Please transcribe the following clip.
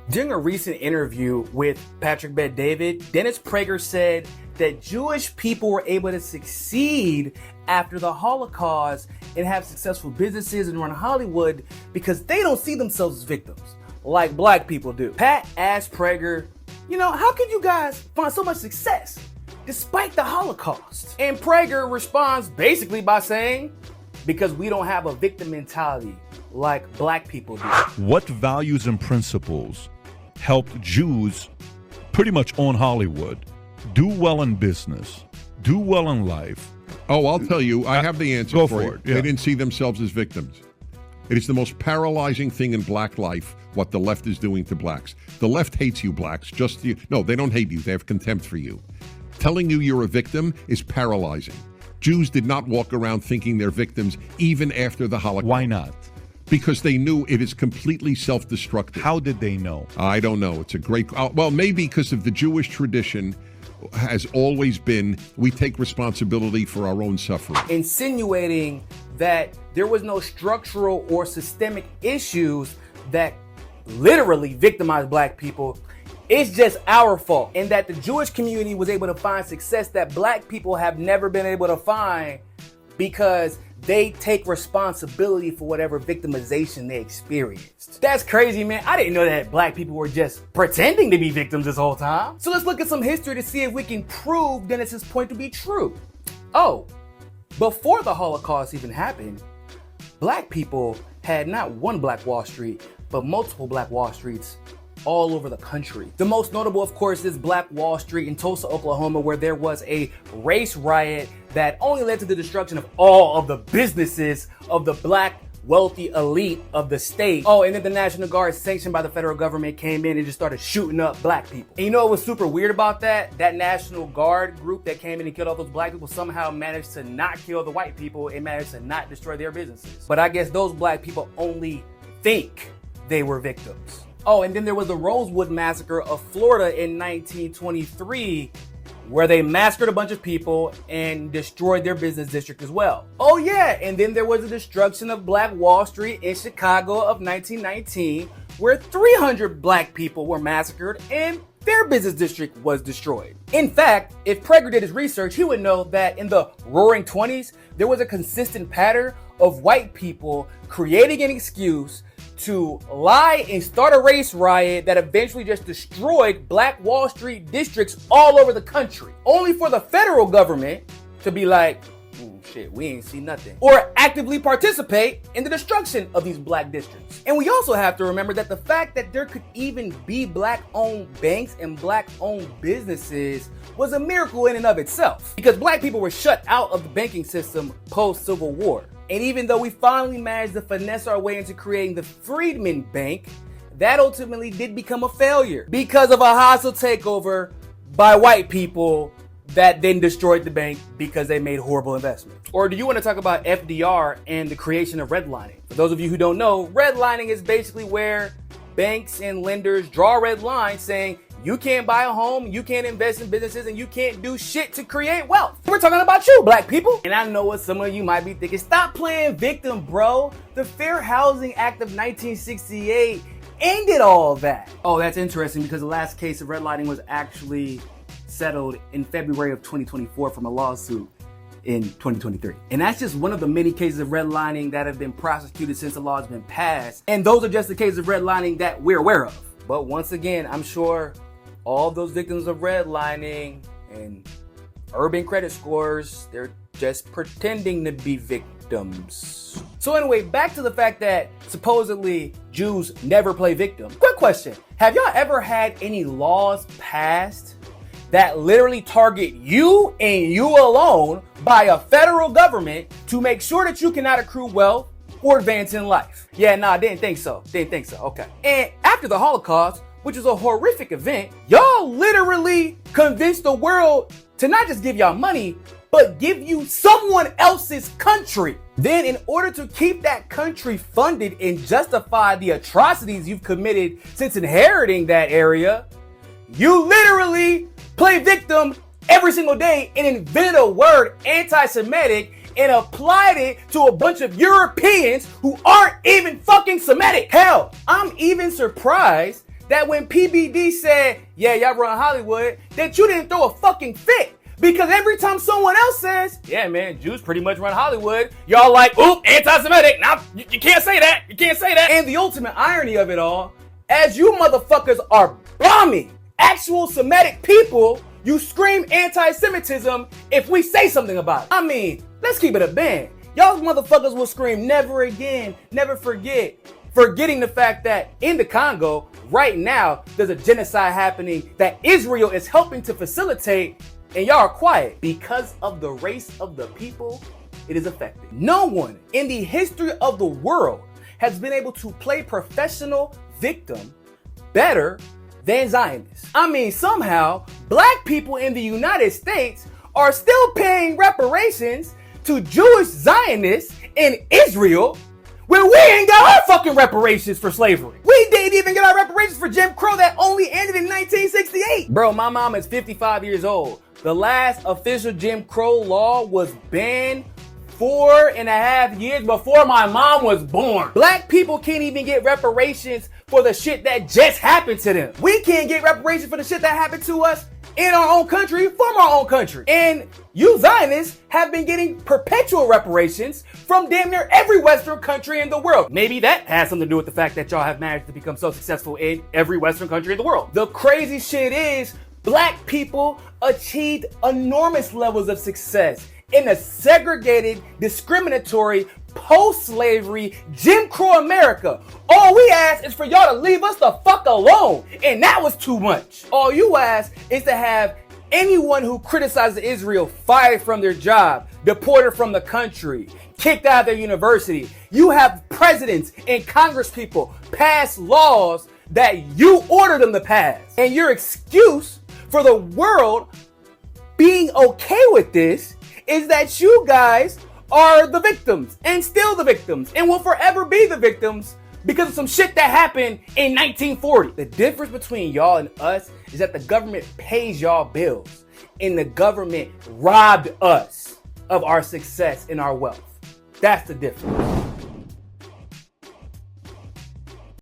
During a recent interview with Patrick Bet-David, Dennis Prager said that Jewish people were able to succeed after the Holocaust and have successful businesses and run Hollywood because they don't see themselves as victims like black people do. Pat asked Prager, how could you guys find so much success despite the Holocaust? And Prager responds basically by saying, because we don't have a victim mentality like black people do. What values and principles helped Jews pretty much own Hollywood, do well in business, do well in life? Oh, I'll tell you, I have the answer for you. Yeah. They didn't see themselves as victims. It is the most paralyzing thing in black life, what the left is doing to blacks. The left hates you blacks, just you. No, they don't hate you. They have contempt for you. Telling you you're a victim is paralyzing. Jews did not walk around thinking they're victims even after the Holocaust. Why not? Because they knew it is completely self-destructive. How did they know? I don't know. It's a great... well, maybe because of the Jewish tradition has always been, we take responsibility for our own suffering. Insinuating that there was no structural or systemic issues that literally victimized black people. It's just our fault. And that the Jewish community was able to find success that black people have never been able to find because they take responsibility for whatever victimization they experienced. That's crazy, man. I didn't know that black people were just pretending to be victims this whole time. So let's look at some history to see if we can prove Dennis's point to be true. Oh, before the Holocaust even happened, black people had not one Black Wall Street, but multiple Black Wall Streets all over the country. The most notable, of course, is Black Wall Street in Tulsa, Oklahoma, where there was a race riot that only led to the destruction of all of the businesses of the black wealthy elite of the state. Oh, and then the National Guard, sanctioned by the federal government, came in and just started shooting up black people. And what was super weird about that? That National Guard group that came in and killed all those black people somehow managed to not kill the white people and managed to not destroy their businesses. But I guess those black people only think they were victims. Oh, and then there was the Rosewood Massacre of Florida in 1923, where they massacred a bunch of people and destroyed their business district as well. Oh yeah, and then there was the destruction of Black Wall Street in Chicago of 1919, where 300 black people were massacred and their business district was destroyed. In fact, if Prager did his research, he would know that in the Roaring 20s, there was a consistent pattern of white people creating an excuse to lie and start a race riot that eventually just destroyed Black Wall Street districts all over the country, only for the federal government to be like, shit, we ain't see nothing, or actively participate in the destruction of these black districts. And we also have to remember that the fact that there could even be black-owned banks and black-owned businesses was a miracle in and of itself, because black people were shut out of the banking system post-Civil War. And even though we finally managed to finesse our way into creating the Freedmen Bank, that ultimately did become a failure because of a hostile takeover by white people that then destroyed the bank because they made horrible investments. Or do you want to talk about FDR and the creation of redlining? For those of you who don't know, redlining is basically where banks and lenders draw a red line saying, you can't buy a home, you can't invest in businesses, and you can't do shit to create wealth. We're talking about you, black people. And I know what some of you might be thinking. Stop playing victim, bro. The Fair Housing Act of 1968 ended all of that. Oh, that's interesting because the last case of redlining was actually settled in February of 2024 from a lawsuit in 2023. And that's just one of the many cases of redlining that have been prosecuted since the law has been passed. And those are just the cases of redlining that we're aware of. But once again, I'm sure all those victims of redlining and urban credit scores, they're just pretending to be victims. So anyway, back to the fact that supposedly Jews never play victim. Quick question. Have y'all ever had any laws passed that literally target you and you alone by a federal government to make sure that you cannot accrue wealth or advance in life? Yeah, nah, didn't think so. Okay. And after the Holocaust, which was a horrific event, y'all literally convinced the world to not just give y'all money, but give you someone else's country. Then in order to keep that country funded and justify the atrocities you've committed since inheriting that area, you literally play victim every single day and invented a word, anti-Semitic, and applied it to a bunch of Europeans who aren't even fucking Semitic. Hell, I'm even surprised that when PBD said, yeah, y'all run Hollywood, that you didn't throw a fucking fit. Because every time someone else says, yeah, man, Jews pretty much run Hollywood, y'all like, oop, anti-Semitic. Now, you can't say that. You can't say that. And the ultimate irony of it all, as you motherfuckers are bombing actual Semitic people, you scream anti-Semitism if we say something about it. I mean, let's keep it a band. Y'all motherfuckers will scream never again, never forget, forgetting the fact that in the Congo, right now, there's a genocide happening that Israel is helping to facilitate, and y'all are quiet. Because of the race of the people, it is affected. No one in the history of the world has been able to play professional victim better than Zionists. I mean, somehow, black people in the United States are still paying reparations to Jewish Zionists in Israel when we ain't got our fucking reparations for slavery. We didn't even get our reparations for Jim Crow that only ended in 1968. Bro, my mom is 55 years old. The last official Jim Crow law was banned 4.5 years before my mom was born. Black people can't even get reparations for the shit that just happened to them. We can't get reparations for the shit that happened to us in our own country, from our own country. And you Zionists have been getting perpetual reparations from damn near every Western country in the world. Maybe that has something to do with the fact that y'all have managed to become so successful in every Western country in the world. The crazy shit is, black people achieved enormous levels of success in a segregated, discriminatory, post-slavery, Jim Crow America. All we ask is for y'all to leave us the fuck alone. And that was too much. All you ask is to have anyone who criticizes Israel fired from their job, deported from the country, kicked out of their university. You have presidents and congresspeople pass laws that you ordered them to pass. And your excuse for the world being okay with this is that you guys are the victims and still the victims and will forever be the victims because of some shit that happened in 1940. The difference between y'all and us is that the government pays y'all bills and the government robbed us of our success and our wealth. That's the difference.